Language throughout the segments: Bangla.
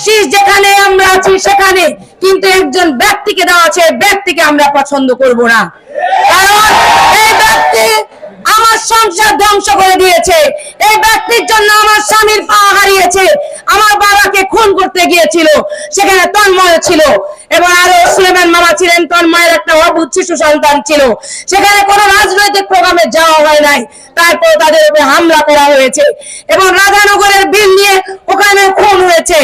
শীষ যেখানে আমরা আছি সেখানে, কিন্তু একজন ব্যক্তিকে দেওয়া আছে, ব্যক্তিকে আমরা পছন্দ করব না। কারণ এই ব্যক্তি আমার সংসার ধ্বংস করে দিয়েছে, এই ব্যক্তির জন্য আমার স্বামীর পা হারিয়েছে, আমার বাবাকে খুন করতে গিয়েছিল, সেখানে তন্ময় ছিল এবং আরো সুলেমান মামা ছিলেন, তন্ময়ের একটা অবুঝ শিশু সন্তান ছিল। সেখানে কোনো রাজনৈতিক প্রোগ্রামে যাওয়া হয় নাই, তারপর তাদের উপরে হামলা করা হয়েছে এবং রাধানগরের বিল নিয়ে ওখানে খুন হয়েছে।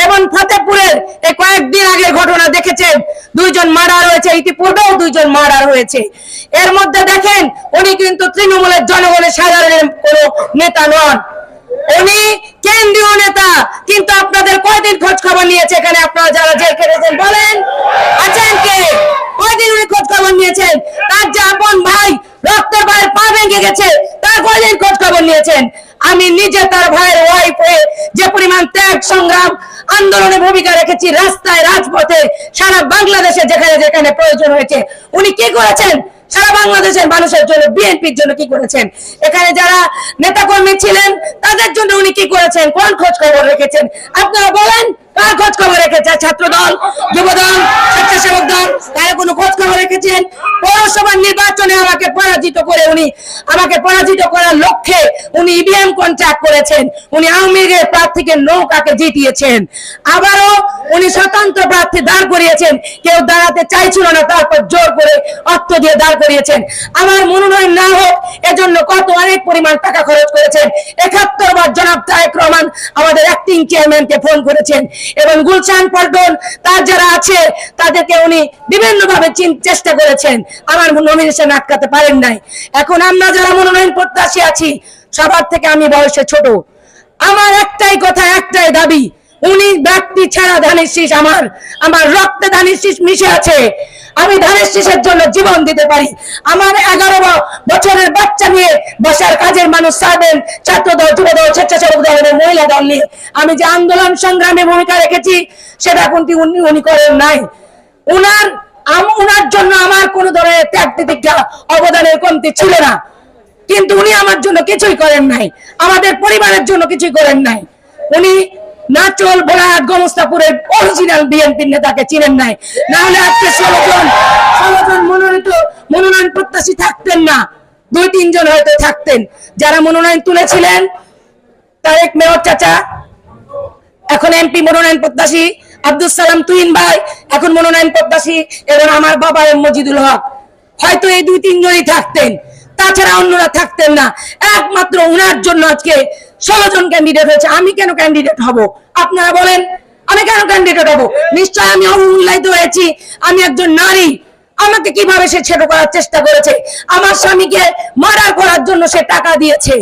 এবং ফতেপুরের এই কয়েকদিন আগের ঘটনা দেখেছেন, 2 জন মার্ডার হয়েছে, ইতিপূর্বেও 2 জন মার্ডার হয়েছে। এর মধ্যে দেখেন উনি কিন্তু তৃণমূলের জনগণের সাধারণের কোনো নেতা নন, উনি কেন্দ্রীয় নেতা। কিন্তু আপনাদের কয়দিন খোঁজ খবর নিয়েছে এখানে আপনারা যারা জেল খেটেছেন বলেন? আছেন কে? কয়দিন উনি খোঁজ খবর নিয়েছেন? তার যে আপন ভাই রক্তের ভাইয়ের পা ভেঙে গেছে, তার কয়দিন খোঁজ খবর নিয়েছেন? আমি নিজে তার ভাইয়ের ওয়াইফ হয়ে যে পরিমাণ ত্যাগ সংগ্রাম আন্দোলনে ভূমিকা রেখেছি, রাস্তায় রাজপথে সারা বাংলাদেশে যেখানে যেখানে প্রয়োজন হয়েছে উনি কি করেছেন? সারা বাংলাদেশের মানুষের জন্য, বিএনপির জন্য কি করেছেন? এখানে যারা নেতাকর্মী ছিলেন তাদের জন্য উনি কি করেছেন? কোন খোঁজ খবর রেখেছেন? আপনারা বলেন, কার খোঁজ খবর রেখেছে? ছাত্র দল, যুব দল, স্বেচ্ছাসেবক দল, তারা কোনো খোঁজ খবর রেখেছেন? পৌরসভার নির্বাচনে আমাকে পরাজিত করে আমাকে পরাজিত করার লক্ষ্যে উনি ইভিএম কন্ট্রাক্ট করেছেন, উনি আওয়ামী লীগের প্রার্থীকে নৌকাকে জিতিয়েছেন, আবারও উনি স্বতন্ত্র প্রার্থী দাঁড় করিয়েছেন, কেউ দাঁড়াতে চাইছিল না, তারপর জোর করে অর্থ দিয়ে দাঁড় করিয়েছেন। আমার মনোনয়ন না হোক এজন্য কত অনেক পরিমাণ টাকা খরচ করেছেন। 71 বার জনাব তারেক রহমান আমাদের অ্যাক্টিং চেয়ারম্যানকে ফোন করেছেন এবং গুলশান পল্টন তার যারা আছে তাদেরকে উনি বিভিন্ন ভাবে চেষ্টা করেছেন, আমার নমিনেশন আটকাতে পারেন নাই। এখন আমরা যারা মনোনয়ন প্রত্যাশী আছি, সবার থেকে আমি বয়সে ছোট, আমার একটাই কথা, একটাই দাবি, উনি ব্যক্তি ছাড়া ধানের শীষ আমার রক্তে ধানের শীষ মিশে আছে। আমি ধানের শীষের জন্য জীবন দিতে পারি। আমার 11 বছরের বাচ্চা নিয়ে বসার কাজের মানুষ ছাড়বেন, ছাত্র দল, যুব দল, স্বেচ্ছাসেবক দল এবং মহিলা দল নিয়ে আমি যে আন্দোলন সংগ্রামে ভূমিকা রেখেছি সেটা কিন্তু উনি করেন নাই। উনার জন্য আমার কোন ধরনের ত্যাগ তিতিক্ষা অবদানের কমতি ছিল না, কিন্তু উনি আমার জন্য কিছুই করেন নাই, আমাদের পরিবারের জন্য কিছুই করেন নাই। উনি নাচল ভোলাহাট গোমস্তাপুরের অরিজিনাল বিএনপির নেতাকে চিনেন নাই, না হলে আজকে 16 জন মনোনয়ন প্রত্যাশী থাকতেন না, 2-3 জন হয়তো থাকতেন। যারা মনোনয়ন তুলেছিলেন, তারেক মেয়র চাচা এখন এমপি মনোনয়ন প্রত্যাশী, আব্দুল সালাম তুহিন ভাই এখন মনোনয়ন প্রত্যাশী, এবং আমার বাবা এম মজিদুল হক, হয়তো এই 2-3 জনই থাকতেন, তাছাড়া অন্যরা থাকতেন না। একমাত্র উনার জন্য আজকে 16 জন ক্যান্ডিডেট হয়েছে। আমি কেন ক্যান্ডিডেট হব? আপনারা বলেন, আমি কেন ক্যান্ডিডেট হব? নিশ্চয় আমি অবমূল্যায়িত হয়েছি, আমি একজন নারী, আমাকে কিভাবে সে ছেড়ে করার চেষ্টা করেছে, আমার স্বামীকে মার্ডার করার জন্য সে টাকা দিয়েছে,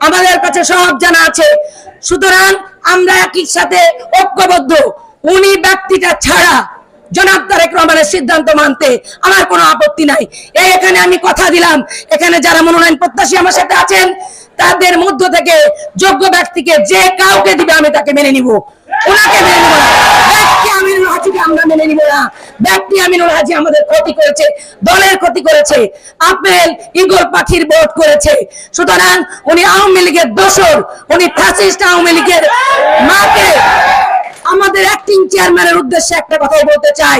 আমাদের কাছে সব জানা আছে। সুতরাং আমরা একই সাথে ঐক্যবদ্ধ, উনি ব্যক্তিটা ছাড়া জনাব তারেক রহমানের সিদ্ধান্ত মানতে আমার কোনো আপত্তি নাই। এখানে আমি কথা দিলাম, এখানে যারা মনোনয়ন প্রত্যাশী আমার সাথে আছেন তাদের মধ্য থেকে যোগ্য ব্যক্তিকে যে কাউকে দিবে আমি তাকে মেনে নিব, ওনাকে মেনে নিব না। ব্যক্তি আমিনুল হাজিকে আমরা মেনে নিব না। ব্যক্তি আমিনুল হাজি আমাদের ক্ষতি করেছে, দলের ক্ষতি করেছে, আপেল ইগল পাখির ভোট করেছে। সুতরাং উনি আওয়ামী লীগের দোসর, উনি ফ্যাসিস্ট আওয়ামী লীগের মাকে। আমাদের অ্যাক্টিং চেয়ারম্যানের উদ্দেশ্যে একটা কথাই বলতে চাই,